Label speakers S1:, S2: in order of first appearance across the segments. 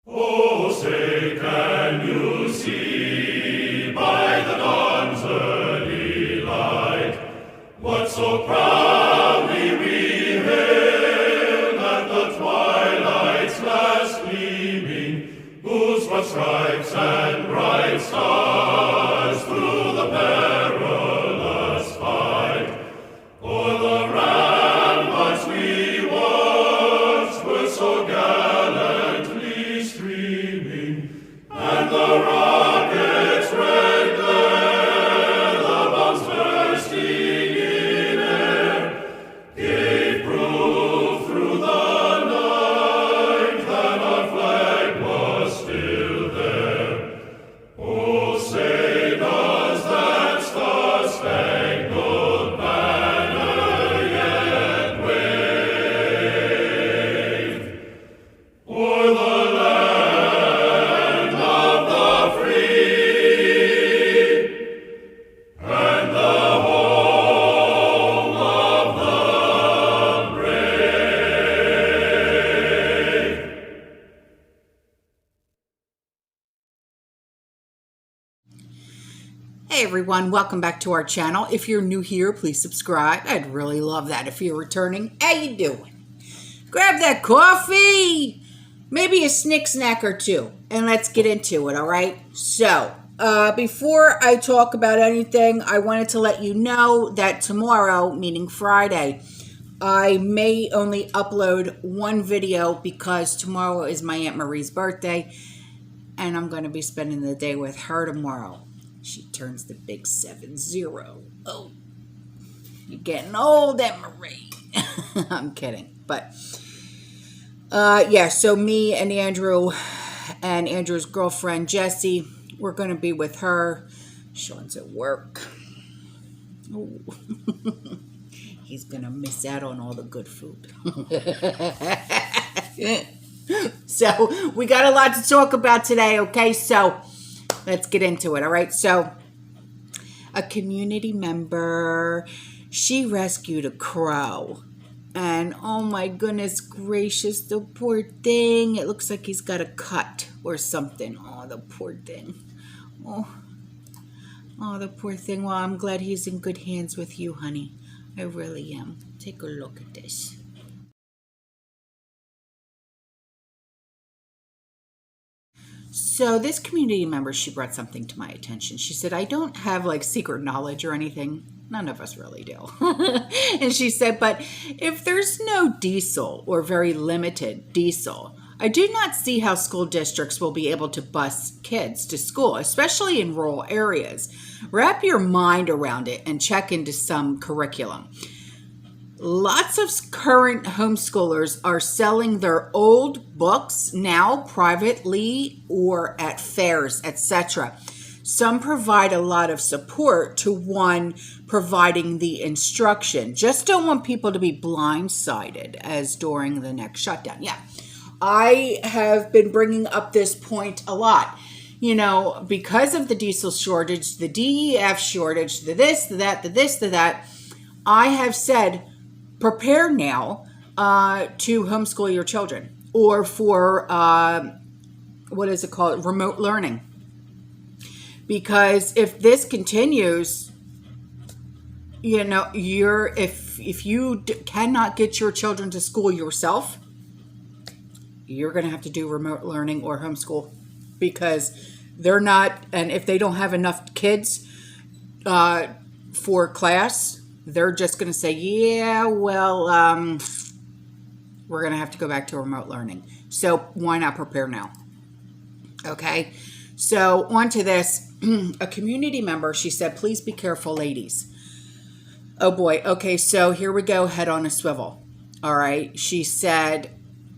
S1: Oh, say, can you see by the dawn's early light what so proudly we hailed at the twilight's last gleaming, whose broad stripes and bright stars through the perilous fight o'er the ramparts we watched were so gallantly streaming, and the rockets' red glare, the bombs bursting in air, gave proof through the night that our flag was still there. Oh, say does that star-spangled banner yet wave o'er the land of the free and the home of the brave?
S2: Hey everyone, welcome back to our channel. If you're new here, please subscribe. I'd really love that. If you're returning, how you doing? Grab that coffee, maybe a snack or two, and let's get into it, all right? So, before I talk about anything, I wanted to let you know that tomorrow, meaning Friday, I may only upload one video because tomorrow is my Aunt Marie's birthday, and I'm going to be spending the day with her tomorrow. She turns the big 7-0. Oh, you're getting old, Aunt Marie. I'm kidding. But, yeah, so me and Andrew and Andrew's girlfriend, Jessie, we're going to be with her. Sean's at work. Ooh. He's going to miss out on all the good food. So, we got a lot to talk about today, okay? So, let's get into it, all right? So, a community member, she rescued a crow. And, oh my goodness gracious, the poor thing. It looks like he's got a cut or something. Oh, the poor thing. Oh, the poor thing. Well, I'm glad he's in good hands with you, honey. I really am. Take a look at this. So this community member, she brought something to my attention. She said, I don't have like secret knowledge or anything. None of us really do. And she said, but if there's no diesel or very limited diesel, I do not see how school districts will be able to bus kids to school, especially in rural areas. Wrap your mind around it and check into some curriculum. Lots of current homeschoolers are selling their old books now privately or at fairs, etc. Some provide a lot of support to one providing the instruction. Just don't want people to be blindsided as during the next shutdown. Yeah, I have been bringing up this point a lot. You know, because of the diesel shortage, the DEF shortage, the this, the that, the this, the that, I have said, prepare now to homeschool your children or for, what is it called, remote learning. Because if this continues, you know, if you cannot get your children to school yourself, you're going to have to do remote learning or homeschool because they're not, and if they don't have enough kids for class, they're just going to say, yeah, well, we're going to have to go back to remote learning. So why not prepare now? Okay. So on to this, a community member, she said, please be careful, ladies. Oh boy. Okay. So here we go. Head on a swivel. All right. She said,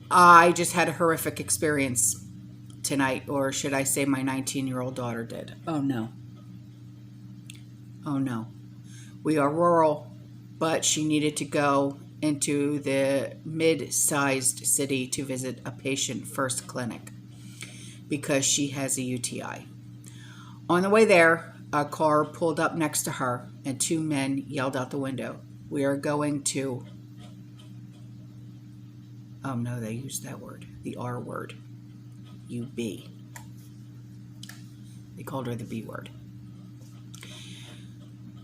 S2: I just had a horrific experience tonight, or should I say my 19-year-old daughter did. Oh no. Oh no. We are rural, but she needed to go into the mid-sized city to visit a patient first clinic because she has a UTI. On the way there, a car pulled up next to her and two men yelled out the window, "We are going to..." Oh no, they used that word, the R word. B-U-B. They called her the B word.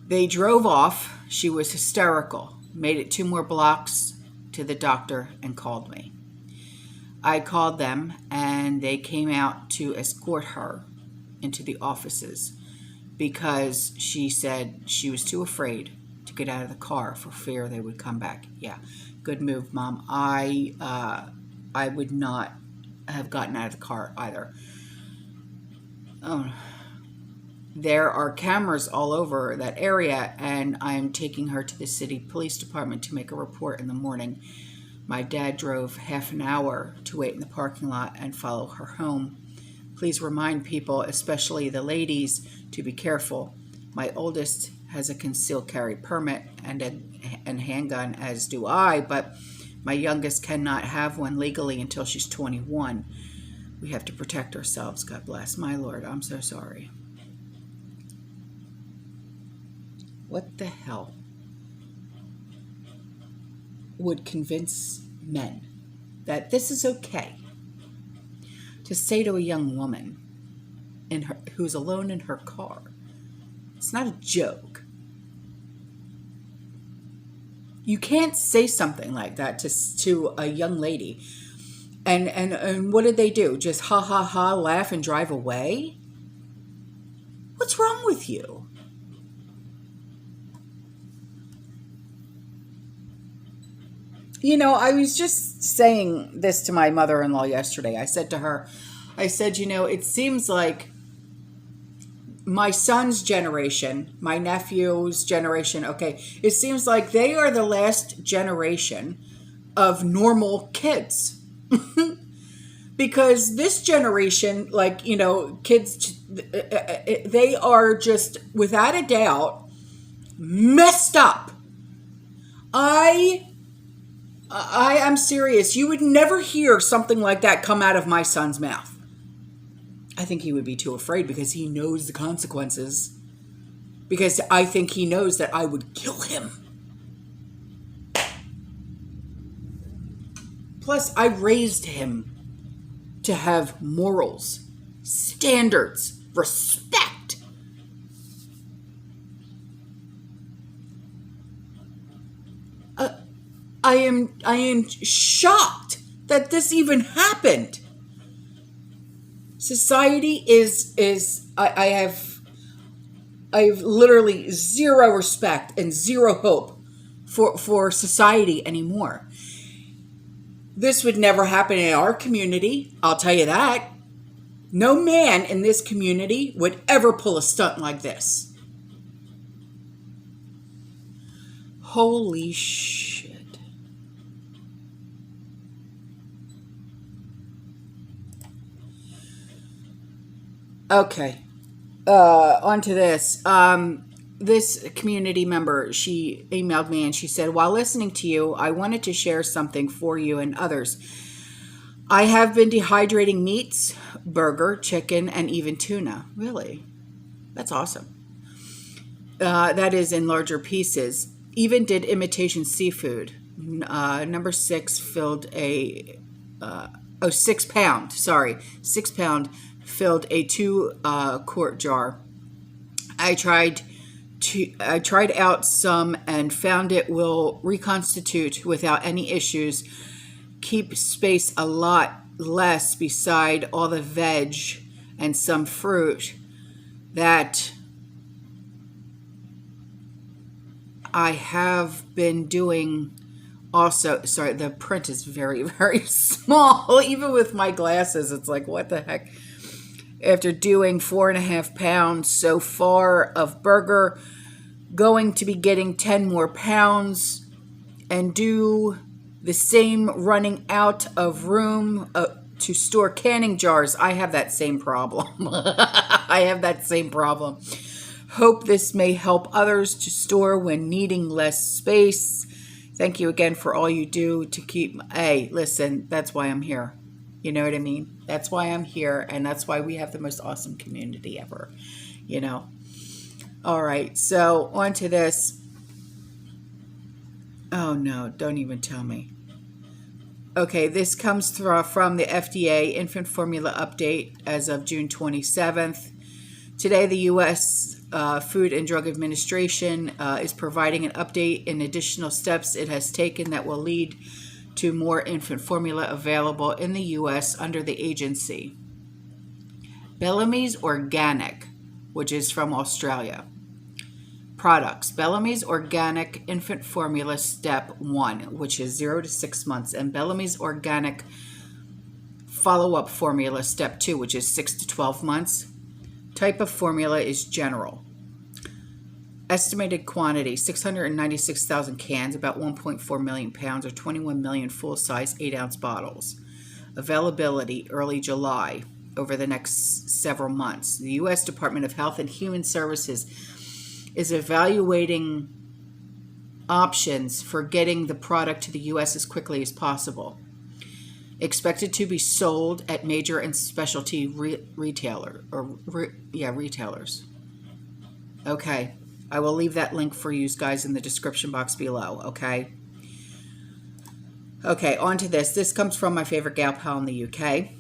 S2: They drove off. She was hysterical. Made it 2 more blocks to the doctor and called me. I called them and they came out to escort her into the offices because she said she was too afraid to get out of the car for fear they would come back. Yeah, good move, Mom. I would not have gotten out of the car either. Oh, there are cameras all over that area, and I'm taking her to the city police department to make a report in the morning. My dad drove half an hour to wait in the parking lot and follow her home. Please remind people, especially the ladies, to be careful. My oldest has a concealed carry permit and a handgun, as do I, but my youngest cannot have one legally until she's 21. We have to protect ourselves. God bless. My Lord, I'm so sorry. What the hell would convince men that this is okay to say to a young woman who's alone in her car? It's not a joke. You can't say something like that to a young lady. And what did they do? Just ha ha ha, laugh and drive away? What's wrong with you? You know, I was just saying this to my mother-in-law yesterday. I said to her, you know, it seems like my son's generation, my nephew's generation, okay, it seems like they are the last generation of normal kids. Because this generation, like, you know, kids, they are just, without a doubt, messed up. I am serious. You would never hear something like that come out of my son's mouth. I think he would be too afraid because he knows the consequences. Because I think he knows that I would kill him. Plus, I raised him to have morals, standards, respect. I am shocked that this even happened. Society I have literally zero respect and zero hope for society anymore. This would never happen in our community, I'll tell you that. No man in this community would ever pull a stunt like this. Holy shit. Okay. On to this. This community member, she emailed me and she said, while listening to you, I wanted to share something for you and others. I have been dehydrating meats, burger, chicken, and even tuna. Really? That's awesome. That is in larger pieces. Even did imitation seafood. Number 6 filled 6 pound, 6 pound filled a 2 quart jar. I tried out some and found it will reconstitute without any issues. Keep space a lot less beside all the veg and some fruit that I have been doing also. Sorry, the print is very, very small. Even with my glasses, it's like, what the heck? After doing 4.5 pounds so far of burger, going to be getting 10 more pounds and do the same, running out of room to store canning jars. I have that same problem. Hope this may help others to store when needing less space. Thank you again for all you do to keep... Hey, listen, that's why I'm here. You know what I mean? That's why I'm here, and that's why we have the most awesome community ever, you know? All right, so on to this. Oh, no, don't even tell me. Okay, this comes from the FDA infant formula update as of June 27th. Today, the U.S. Food and Drug Administration is providing an update in additional steps it has taken that will lead to more infant formula available in the U.S. under the agency. Bellamy's Organic, which is from Australia. Products: Bellamy's Organic Infant Formula Step 1, which is 0 to 6 months, and Bellamy's Organic Follow-Up Formula Step 2, which is 6 to 12 months. Type of formula is general. Estimated quantity: 696,000 cans, about 1.4 million pounds, or 21 million full-size 8-ounce bottles. Availability: early July, over the next several months. The U.S. Department of Health and Human Services is evaluating options for getting the product to the U.S. as quickly as possible. Expected to be sold at major and specialty retailers. Okay, I will leave that link for you guys in the description box below, okay? Okay, on to this. This comes from my favorite gal pal in the UK.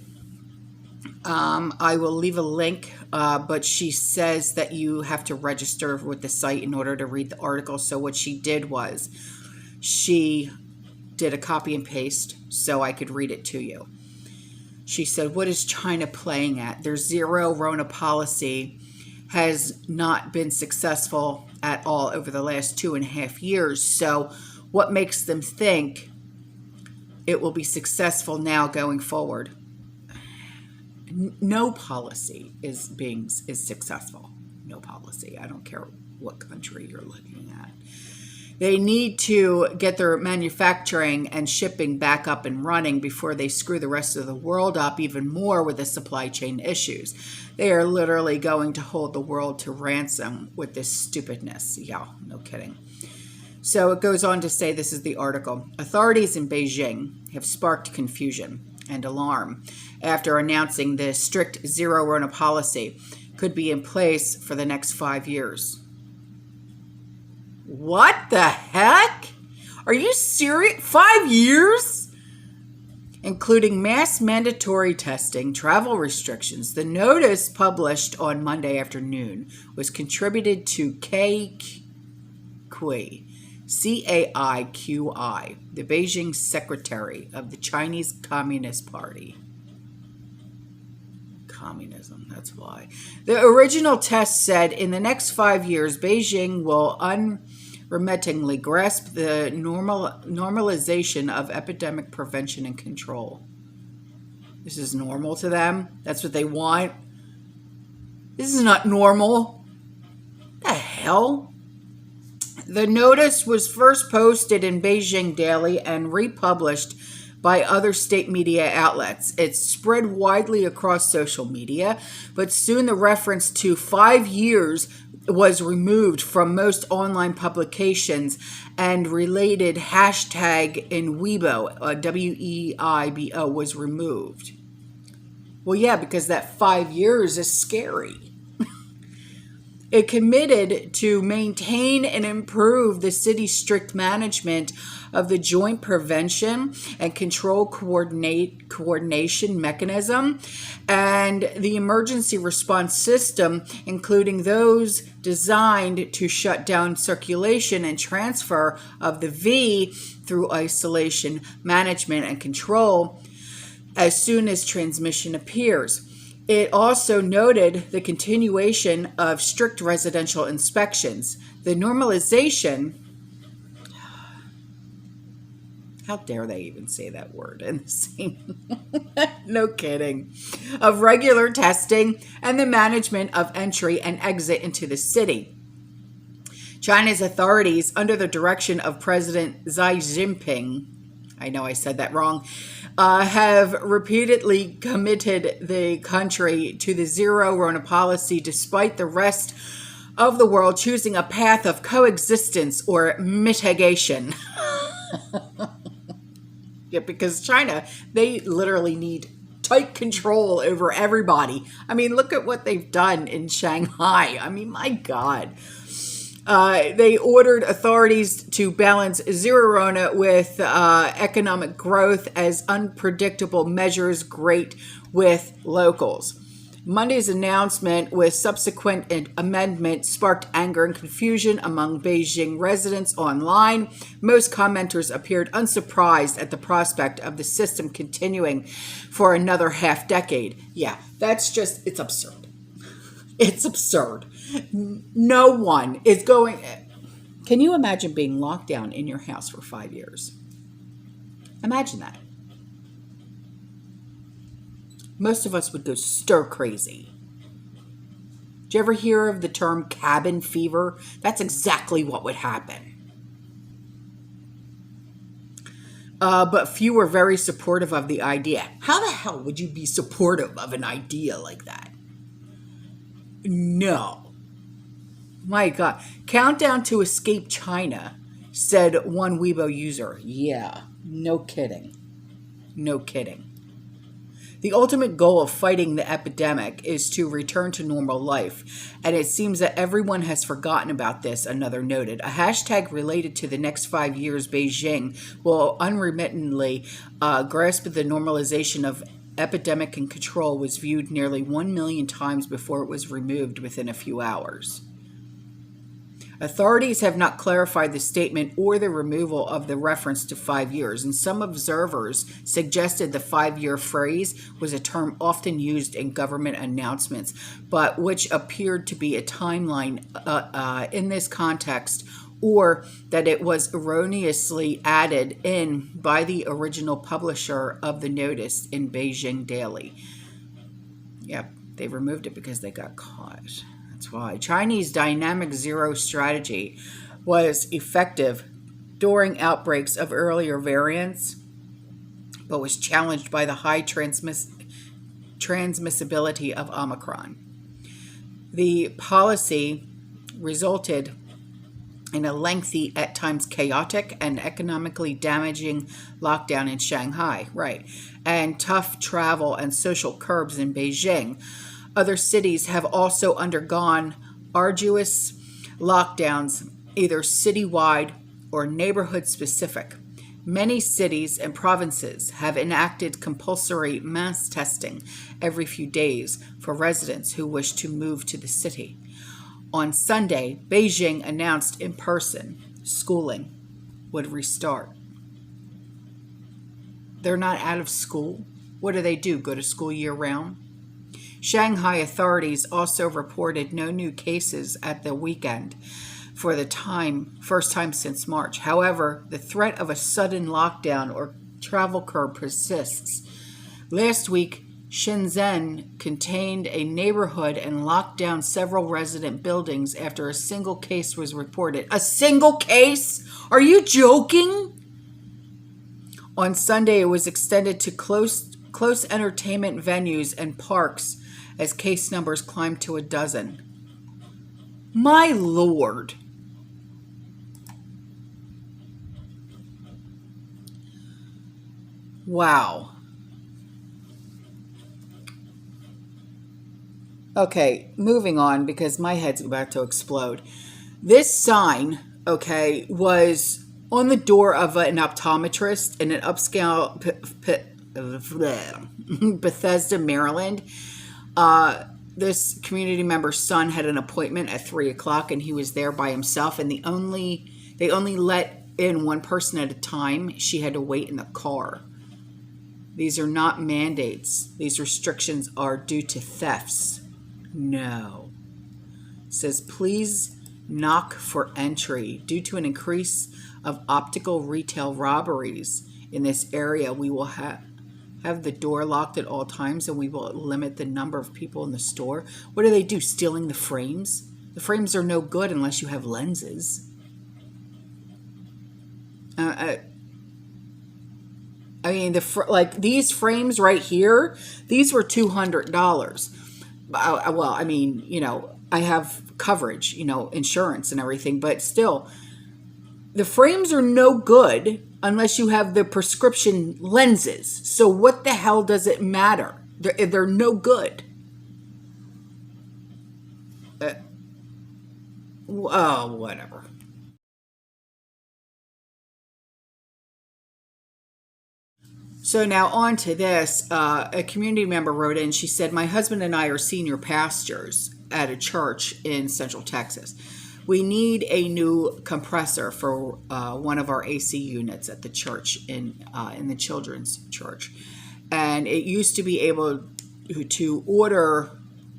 S2: I will leave a link, but she says that you have to register with the site in order to read the article. So what she did was she did a copy and paste so I could read it to you. She said, what is China playing at? Their zero Rona policy has not been successful at all over the last 2.5 years. So what makes them think it will be successful now going forward? No policy is successful. No policy. I don't care what country you're looking at. They need to get their manufacturing and shipping back up and running before they screw the rest of the world up even more with the supply chain issues. They are literally going to hold the world to ransom with this stupidness. Yeah, no kidding. So it goes on to say, this is the article. Authorities in Beijing have sparked confusion and alarm after announcing the strict zero Rona policy could be in place for the next 5 years. What the heck? Are you serious? 5 years? Including mass mandatory testing, travel restrictions. The notice published on Monday afternoon was contributed to CAIQI, C-A-I-Q-I, the Beijing secretary of the Chinese Communist Party. Communism, that's why. The original test said in the next 5 years, Beijing will unremittingly grasp the normalization of epidemic prevention and control. This is normal to them. That's what they want. This is not normal. What the hell? The notice was first posted in Beijing Daily and republished by other state media outlets. It spread widely across social media, but soon the reference to 5 years was removed from most online publications, and related hashtag in Weibo, W-E-I-B-O, was removed. Well, yeah, because that 5 years is scary. It committed to maintain and improve the city's strict management of the joint prevention and control coordination mechanism and the emergency response system, including those designed to shut down circulation and transfer of the V through isolation, management, and control as soon as transmission appears. It also noted the continuation of strict residential inspections. The normalization, how dare they even say that word in the same, no kidding, of regular testing and the management of entry and exit into the city. China's authorities, under the direction of President Xi Jinping, I know I said that wrong, have repeatedly committed the country to the zero Rona policy, despite the rest of the world choosing a path of coexistence or mitigation. Yeah, because China, they literally need tight control over everybody. I mean, look at what they've done in Shanghai. I mean, my God. They ordered authorities to balance zero Rona with economic growth as unpredictable measures grate with locals. Monday's announcement with subsequent amendment sparked anger and confusion among Beijing residents online. Most commenters appeared unsurprised at the prospect of the system continuing for another half decade. Yeah, it's absurd. It's absurd. No one is going... Can you imagine being locked down in your house for 5 years? Imagine that. Most of us would go stir crazy. Did you ever hear of the term cabin fever? That's exactly what would happen. But few were very supportive of the idea. How the hell would you be supportive of an idea like that? No. My God. Countdown to escape China, said one Weibo user. Yeah, no kidding. No kidding. The ultimate goal of fighting the epidemic is to return to normal life, and it seems that everyone has forgotten about this, another noted. A hashtag related to the next 5 years, Beijing will unremittingly grasp the normalization of epidemic and control was viewed nearly 1 million times before it was removed within a few hours. Authorities have not clarified the statement or the removal of the reference to 5 years, and some observers suggested the 5-year phrase was a term often used in government announcements, but which appeared to be a timeline in this context, or that it was erroneously added in by the original publisher of the notice in Beijing Daily. Yep, they removed it because they got caught. That's why. Chinese dynamic zero strategy was effective during outbreaks of earlier variants, but was challenged by the high transmissibility of Omicron. The policy resulted in a lengthy, at times chaotic, and economically damaging lockdown in Shanghai, right, and tough travel and social curbs in Beijing. Other cities have also undergone arduous lockdowns, either citywide or neighborhood-specific. Many cities and provinces have enacted compulsory mass testing every few days for residents who wish to move to the city. On Sunday, Beijing announced in-person schooling would restart. They're not out of school. What do? Go to school year-round? Shanghai authorities also reported no new cases at the weekend for the first time since March. However, the threat of a sudden lockdown or travel curb persists. Last week, Shenzhen contained a neighborhood and locked down several resident buildings after a single case was reported. A single case? Are you joking? On Sunday, it was extended to close entertainment venues and parks as case numbers climbed to 12. My Lord. Wow. Okay, moving on because my head's about to explode. This sign, okay, was on the door of an optometrist in an upscale Bethesda, Maryland. This community member's son had an appointment at 3:00, and he was there by himself. And they only let in one person at a time. She had to wait in the car. These are not mandates. These restrictions are due to thefts. No. It says, please knock for entry. Due to an increase of optical retail robberies in this area, we will have the door locked at all times, and we will limit the number of people in the store. What do? Stealing the frames? The frames are no good unless you have lenses. I mean, these frames right here, these were $200. Well, I mean, I have coverage, insurance and everything, but still, the frames are no good unless you have the prescription lenses. So what the hell does it matter? They're no good. Oh, whatever. So now on to this. A community member wrote in. She said, my husband and I are senior pastors at a church in Central Texas. We need a new compressor for one of our AC units at the church in the children's church. And it used to be able to order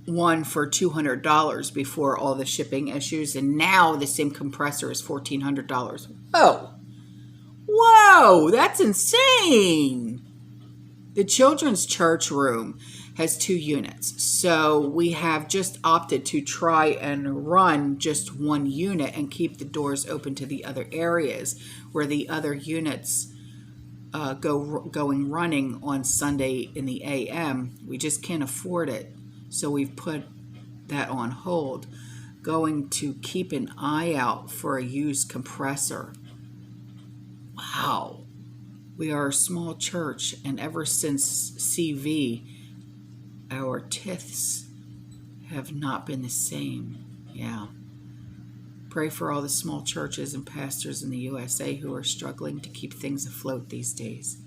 S2: one for $200 before all the shipping issues. And now the same compressor is $1,400. Oh, whoa, that's insane. The children's church room has 2 units. So we have just opted to try and run just 1 unit and keep the doors open to the other areas where the other units going running on Sunday in the AM. We just can't afford it. So we've put that on hold. Going to keep an eye out for a used compressor. Wow. We are a small church, and ever since CV, our tiths have not been the same. Yeah. Pray for all the small churches and pastors in the USA who are struggling to keep things afloat these days.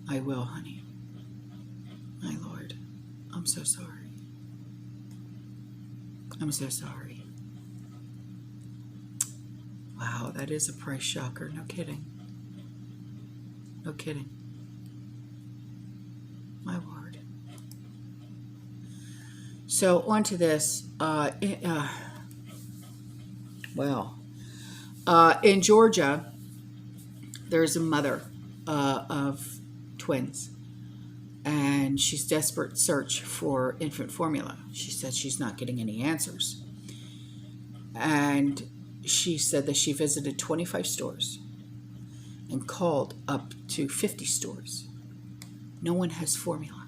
S2: I will, honey. My Lord, I'm so sorry. I'm so sorry. Wow, that is a price shocker. No kidding. No kidding. My word. So on to this. In Georgia, there's a mother of twins, and she's desperate search for infant formula. She said she's not getting any answers. And she said that she visited 25 stores and called up to 50 stores. No one has formula.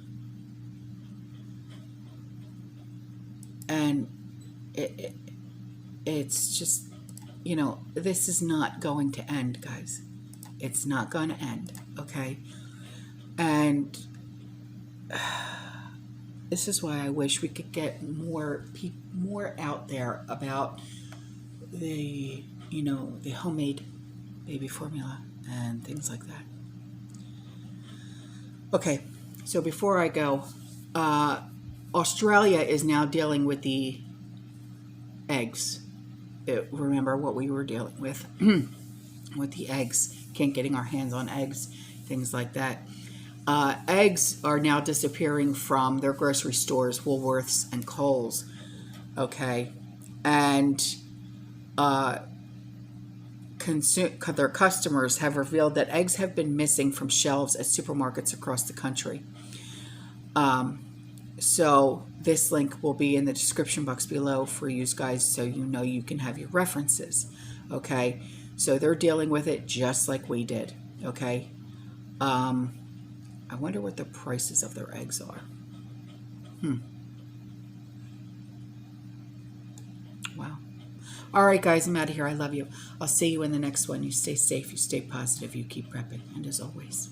S2: And it's just, this is not going to end, guys. It's not going to end, okay? And this is why I wish we could get more out there about the homemade baby formula and things like that. Okay, so before I go, Australia is now dealing with the eggs. Remember what we were dealing with with the eggs, can't getting our hands on eggs, things like that. Eggs are now disappearing from their grocery stores, Woolworths and Kohl's. Okay, and their customers have revealed that eggs have been missing from shelves at supermarkets across the country. So this link will be in the description box below for you guys, so you can have your references. Okay, so they're dealing with it just like we did. Okay, I wonder what the prices of their eggs are. Wow. All right, guys, I'm out of here. I love you. I'll see you in the next one. You stay safe, you stay positive, you keep prepping, and as always,